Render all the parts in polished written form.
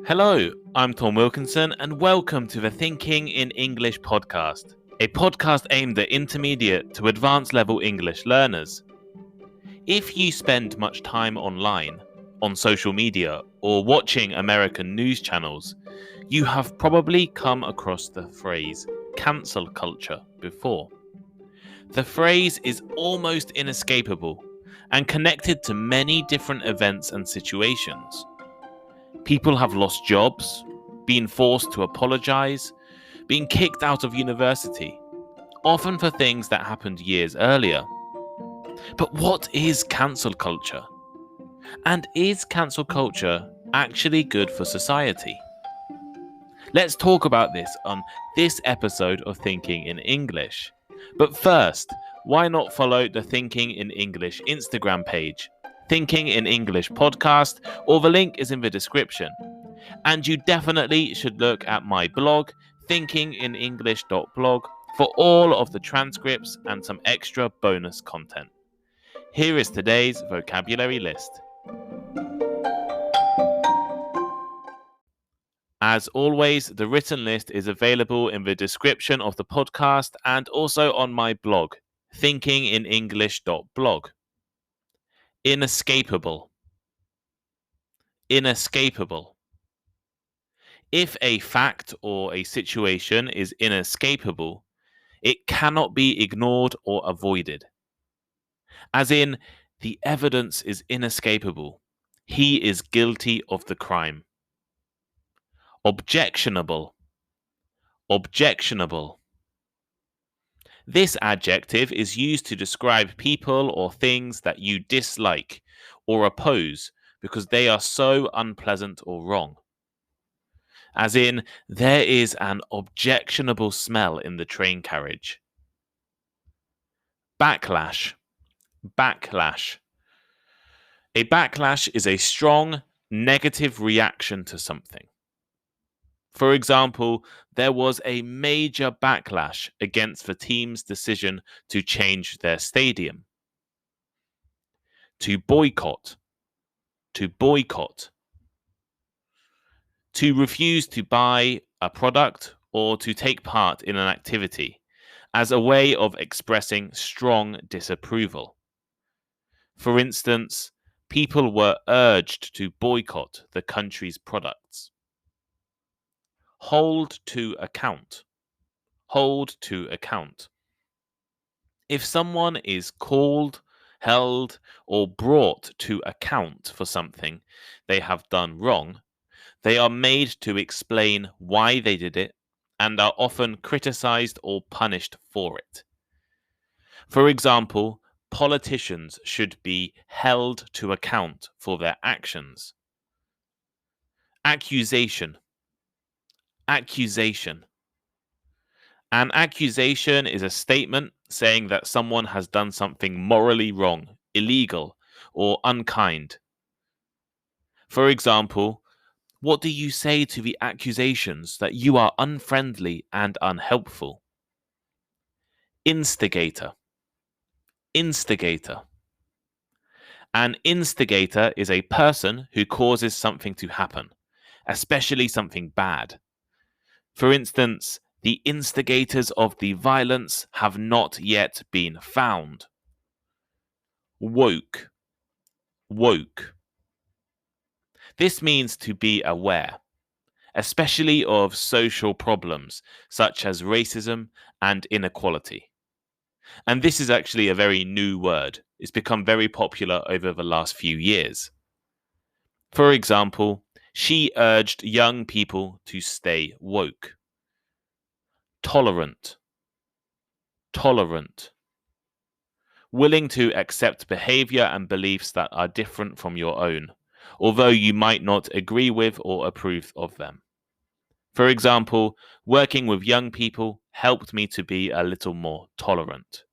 Hello, I'm Tom Wilkinson and welcome to the Thinking in English podcast, a podcast aimed at intermediate to advanced level English learners. If you spend much time online, on social media, or watching American news channels, you have probably come across the phrase cancel culture before. The phrase is almost inescapable and connected to many different events and situations. People have lost jobs, been forced to apologize, been kicked out of university, often for things that happened years earlier. But what is cancel culture? And is cancel culture actually good for society? Let's talk about this on this episode of Thinking in English. But first, why not follow the Thinking in English Instagram page, Thinking in English podcast, or the link is in the description. And you definitely should look at my blog, thinkinginenglish.blog, for all of the transcripts and some extra bonus content. Here is today's vocabulary list. As always, the written list is available in the description of the podcast and also on my blog, thinkinginenglish.blog. Inescapable. Inescapable. If a fact or a situation is inescapable, it cannot be ignored or avoided. As in, the evidence is inescapable. He is guilty of the crime. Objectionable. Objectionable. This adjective is used to describe people or things that you dislike or oppose because they are so unpleasant or wrong. As in, there is an objectionable smell in the train carriage. Backlash. Backlash. A backlash is a strong, negative reaction to something. For example, there was a major backlash against the team's decision to change their stadium. To boycott. To boycott. To refuse to buy a product or to take part in an activity as a way of expressing strong disapproval. For instance, people were urged to boycott the country's products. Hold to account. Hold to account. If someone is called, held, or brought to account for something they have done wrong, they are made to explain why they did it and are often criticized or punished for it. For example, politicians should be held to account for their actions. Accusation. Accusation. An accusation is a statement saying that someone has done something morally wrong, illegal, or unkind. For example, what do you say to the accusations that you are unfriendly and unhelpful? Instigator. Instigator. An instigator is a person who causes something to happen, especially something bad. For instance, the instigators of the violence have not yet been found. Woke. Woke. This means to be aware, especially of social problems such as racism and inequality. And this is actually a very new word. It's become very popular over the last few years. For example, she urged young people to stay woke. Tolerant. Tolerant. Willing to accept behavior and beliefs that are different from your own, although you might not agree with or approve of them. For example, working with young people helped me to be a little more tolerant.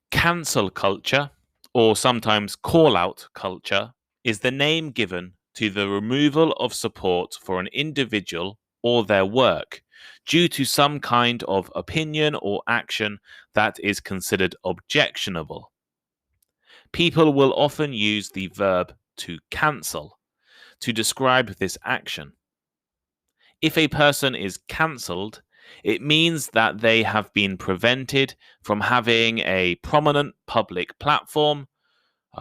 Cancel culture, or sometimes call-out culture, is the name given to the removal of support for an individual or their work due to some kind of opinion or action that is considered objectionable. People will often use the verb to cancel to describe this action. If a person is cancelled, it means that they have been prevented from having a prominent public platform,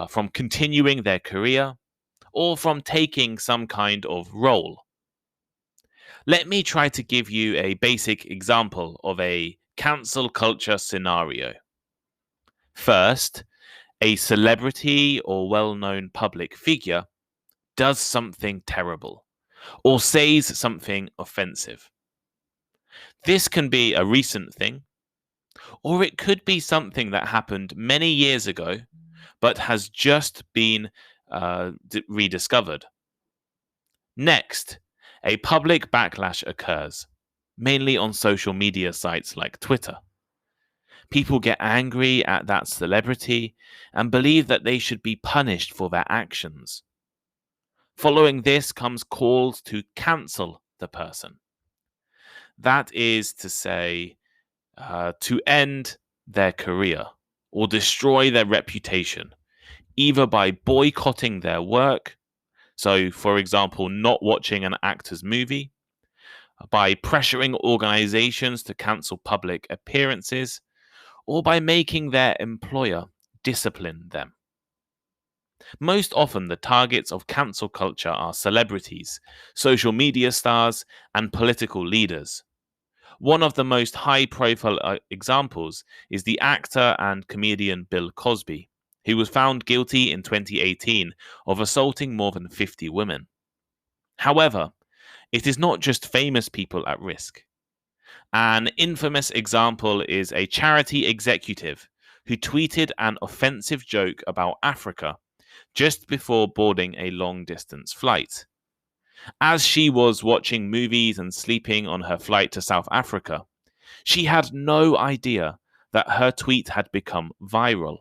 from continuing their career, or from taking some kind of role. Let me try to give you a basic example of a cancel culture scenario. First, a celebrity or well-known public figure does something terrible or says something offensive. This can be a recent thing, or it could be something that happened many years ago but has just been rediscovered. Next, a public backlash occurs, mainly on social media sites like Twitter. People get angry at that celebrity and believe that they should be punished for their actions. Following this comes calls to cancel the person. That is to say, to end their career or destroy their reputation, either by boycotting their work, so for example, not watching an actor's movie, by pressuring organizations to cancel public appearances, or by making their employer discipline them. Most often, the targets of cancel culture are celebrities, social media stars, and political leaders. One of the most high-profile examples is the actor and comedian Bill Cosby, who was found guilty in 2018 of assaulting more than 50 women. However, it is not just famous people at risk. An infamous example is a charity executive who tweeted an offensive joke about Africa just before boarding a long-distance flight. As she was watching movies and sleeping on her flight to South Africa, she had no idea that her tweet had become viral,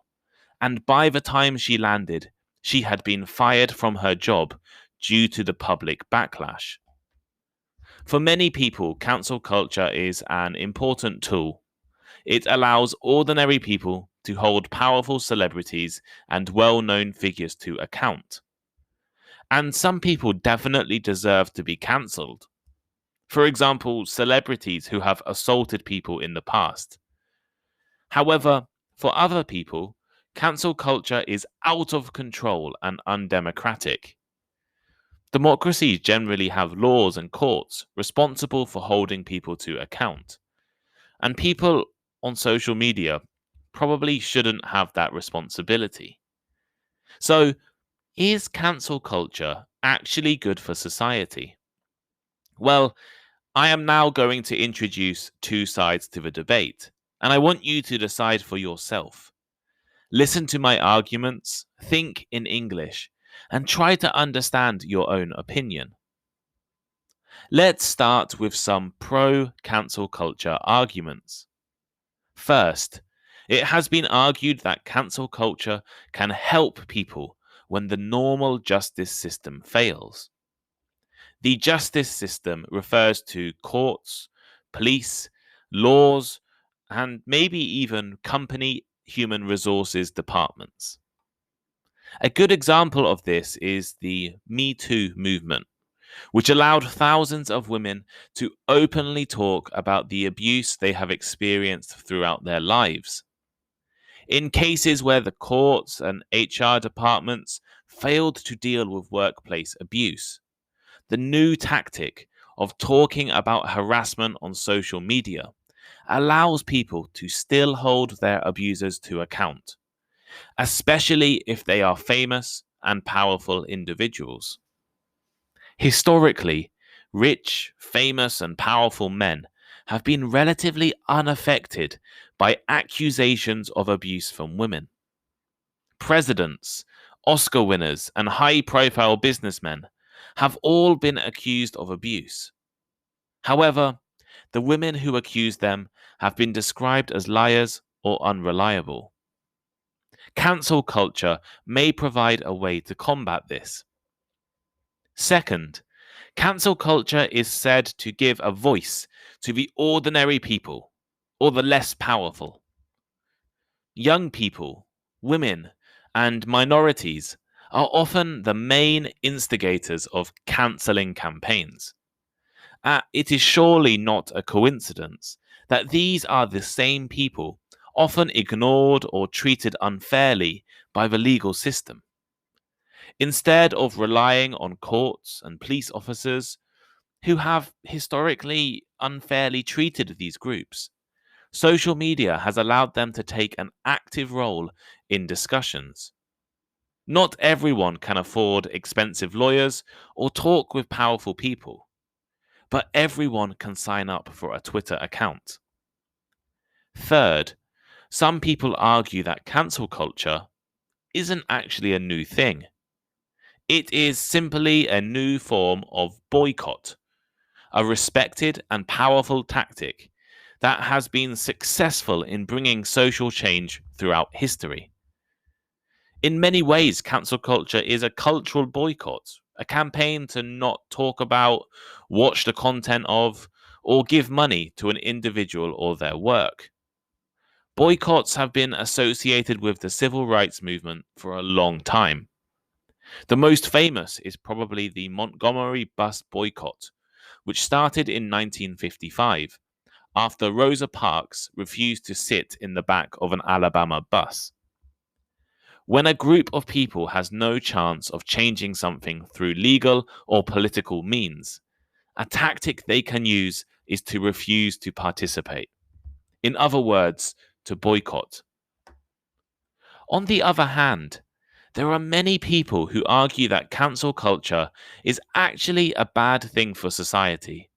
and by the time she landed, she had been fired from her job due to the public backlash. For many people, cancel culture is an important tool. It allows ordinary people to hold powerful celebrities and well-known figures to account. And some people definitely deserve to be cancelled. For example, celebrities who have assaulted people in the past. However, for other people, cancel culture is out of control and undemocratic. Democracies generally have laws and courts responsible for holding people to account. And people on social media probably shouldn't have that responsibility. So, is cancel culture actually good for society? Well, I am now going to introduce two sides to the debate, and I want you to decide for yourself. Listen to my arguments, think in English, and try to understand your own opinion. Let's start with some pro-cancel culture arguments. First, it has been argued that cancel culture can help people when the normal justice system fails. The justice system refers to courts, police, laws, and maybe even company human resources departments. A good example of this is the Me Too movement, which allowed thousands of women to openly talk about the abuse they have experienced throughout their lives. In cases where the courts and HR departments failed to deal with workplace abuse, the new tactic of talking about harassment on social media allows people to still hold their abusers to account, especially if they are famous and powerful individuals. Historically, rich, famous, and powerful men have been relatively unaffected by accusations of abuse from women. Presidents, Oscar winners, and high-profile businessmen have all been accused of abuse. However, the women who accuse them have been described as liars or unreliable. Cancel culture may provide a way to combat this. Second, cancel culture is said to give a voice to the ordinary people or the less powerful. Young people, women, and minorities are often the main instigators of cancelling campaigns. It is surely not a coincidence that these are the same people often ignored or treated unfairly by the legal system. Instead of relying on courts and police officers who have historically unfairly treated these groups, social media has allowed them to take an active role in discussions. Not everyone can afford expensive lawyers or talk with powerful people, but everyone can sign up for a Twitter account. Third, some people argue that cancel culture isn't actually a new thing. It is simply a new form of boycott, a respected and powerful tactic that has been successful in bringing social change throughout history. In many ways, cancel culture is a cultural boycott, a campaign to not talk about, watch the content of, or give money to an individual or their work. Boycotts have been associated with the civil rights movement for a long time. The most famous is probably the Montgomery bus boycott, which started in 1955 after Rosa Parks refused to sit in the back of an Alabama bus. When a group of people has no chance of changing something through legal or political means, a tactic they can use is to refuse to participate. In other words, to boycott. On the other hand, there are many people who argue that cancel culture is actually a bad thing for society.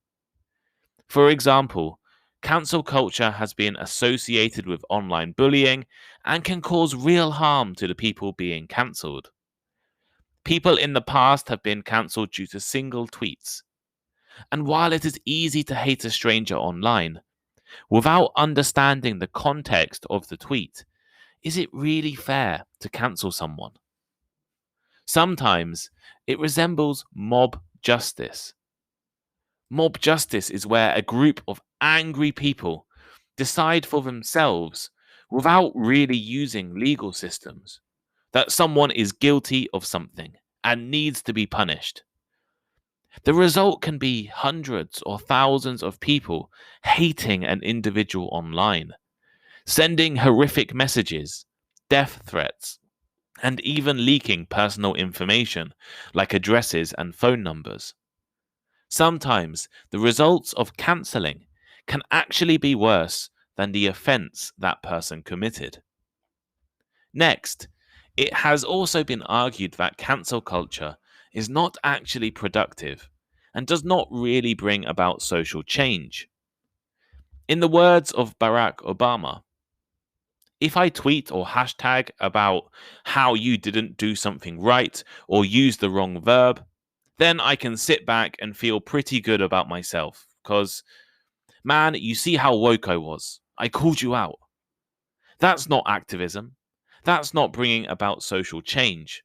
For example, cancel culture has been associated with online bullying and can cause real harm to the people being cancelled. People in the past have been cancelled due to single tweets. And while it is easy to hate a stranger online, without understanding the context of the tweet, is it really fair to cancel someone? Sometimes it resembles mob justice. Mob justice is where a group of angry people decide for themselves, without really using legal systems, that someone is guilty of something and needs to be punished. The result can be hundreds or thousands of people hating an individual online, sending horrific messages, death threats, and even leaking personal information like addresses and phone numbers. Sometimes the results of cancelling can actually be worse than the offence that person committed. Next, it has also been argued that cancel culture is not actually productive and does not really bring about social change. In the words of Barack Obama, if I tweet or hashtag about how you didn't do something right or use the wrong verb, then I can sit back and feel pretty good about myself because, man, you see how woke I was. I called you out. That's not activism. That's not bringing about social change.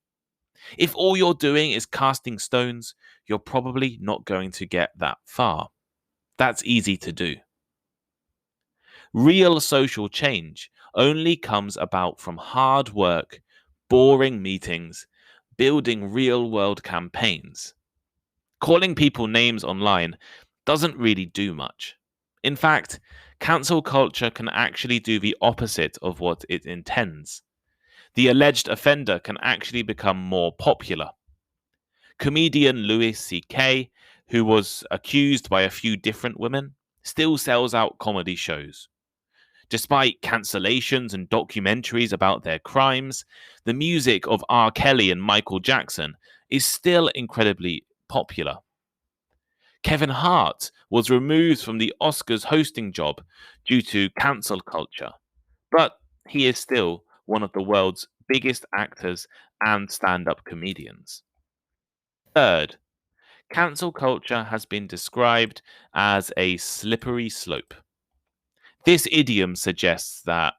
If all you're doing is casting stones, you're probably not going to get that far. That's easy to do. Real social change only comes about from hard work, boring meetings, building real-world campaigns. Calling people names online doesn't really do much. In fact, cancel culture can actually do the opposite of what it intends. The alleged offender can actually become more popular. Comedian Louis C.K., who was accused by a few different women, still sells out comedy shows. Despite cancellations and documentaries about their crimes, the music of R. Kelly and Michael Jackson is still incredibly popular. Kevin Hart was removed from the Oscars hosting job due to cancel culture, but he is still one of the world's biggest actors and stand-up comedians. Third, cancel culture has been described as a slippery slope. This idiom suggests that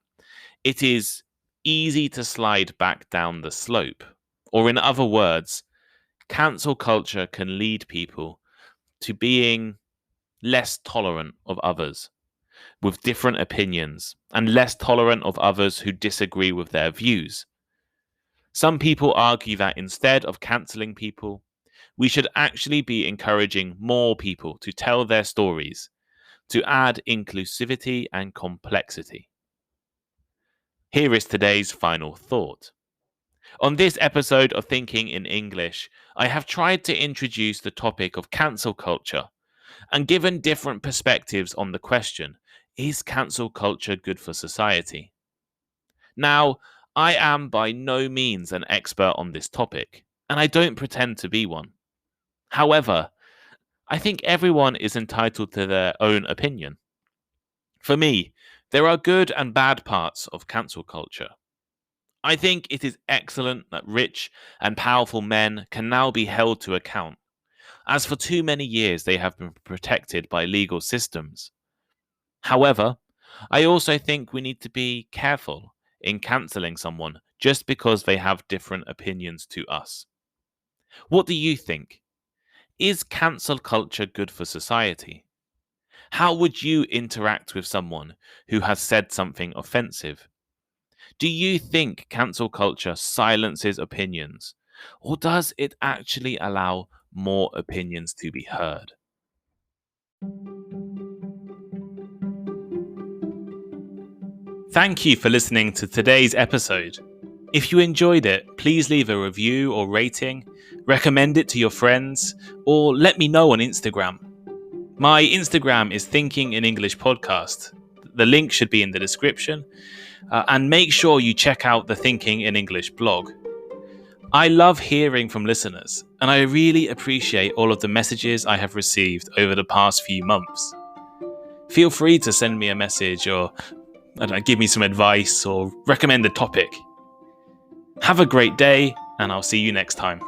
it is easy to slide back down the slope, or in other words, cancel culture can lead people to being less tolerant of others with different opinions and less tolerant of others who disagree with their views. Some people argue that instead of cancelling people, we should actually be encouraging more people to tell their stories, to add inclusivity and complexity. Here is today's final thought. On this episode of Thinking in English, I have tried to introduce the topic of cancel culture and given different perspectives on the question, is cancel culture good for society? Now, I am by no means an expert on this topic, and I don't pretend to be one. However, I think everyone is entitled to their own opinion. For me, there are good and bad parts of cancel culture. I think it is excellent that rich and powerful men can now be held to account, as for too many years they have been protected by legal systems. However, I also think we need to be careful in cancelling someone just because they have different opinions to us. What do you think? Is cancel culture good for society? How would you interact with someone who has said something offensive? Do you think cancel culture silences opinions, or does it actually allow more opinions to be heard? Thank you for listening to today's episode. If you enjoyed it, please leave a review or rating, recommend it to your friends, or let me know on Instagram. My Instagram is Thinking in English Podcast. The link should be in the description. And make sure you check out the Thinking in English blog. I love hearing from listeners, and I really appreciate all of the messages I have received over the past few months. Feel free to send me a message or give me some advice or recommend a topic. Have a great day, and I'll see you next time.